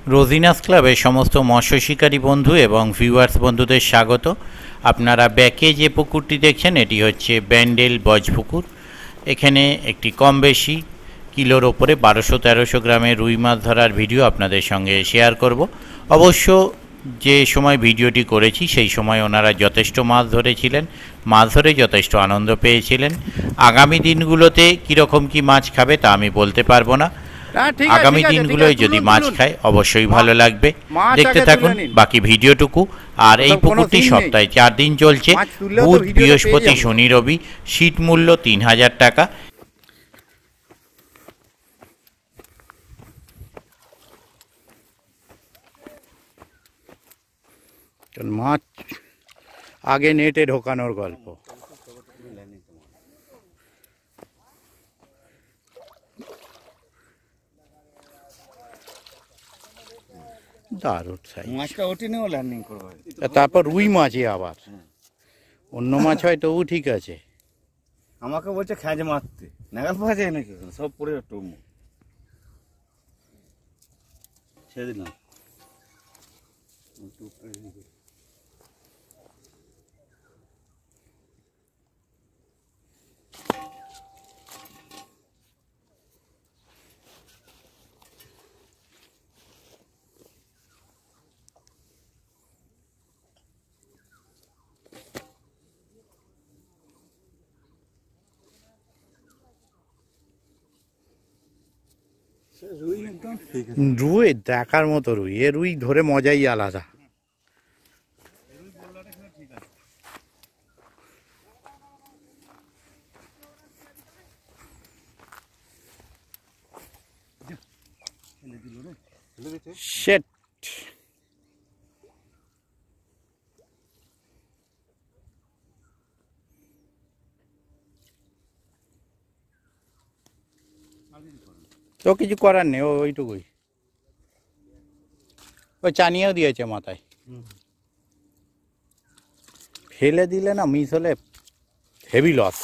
রোজিনাস ক্লাবের সমস্ত মৎস্য শিকারী বন্ধু এবং ভিউয়ার্স বন্ধুদের স্বাগত। আপনারা ব্যাকে যে পুকুরটি দেখছেন এটি হচ্ছে ব্যান্ডেল বজপুকুর। এখানে একটি কম বেশি কিলোর ওপরে 1200-1300 গ্রামের রুই মাছ ধরার ভিডিও আপনাদের সঙ্গে শেয়ার করব। অবশ্য যে সময় ভিডিওটি করেছি সেই সময় ওনারা যথেষ্ট মাছ ধরেছিলেন, মাছ ধরে যথেষ্ট আনন্দ পেয়েছিলেন। আগামী দিনগুলোতে কীরকম কী মাছ খাবে তা আমি বলতে পারবো না। আগামী দিনগুলোয় যদি মাছ খায় অবশ্যই ভালো লাগবে, দেখতে থাকুন বাকি ভিডিওটুকু। আর এই পুকুরটি সপ্তাহে 4 দিন চলছে, বুধ বৃহস্পতি শনি রবি। শীত মূল্য 3000 টাকা। মাছ আগে নেটে ঢোকানোর গল্প। দারুণ সাইজ। মাছটা ওঠে নিয়েও ল্যান্ডিং করবে। তারপর রুই মাছই আবার অন্য মাছ হয় তবু ঠিক আছে। আমাকে বলছে খ্যাঁজ মারতে, নাগাল পাওয়া যায় নাকি? সব পড়ে টুম ছেড়ে দিলাম। রুই দেখার মতো রুই, এ রুই ধরে মজাই আলাদা। শেট তো কিছু করার নেই, ওইটুকুই। ওই চানিয়েও দিয়েছে মাথায়। ফেলে দিলে না মিস হলে হেভি লস।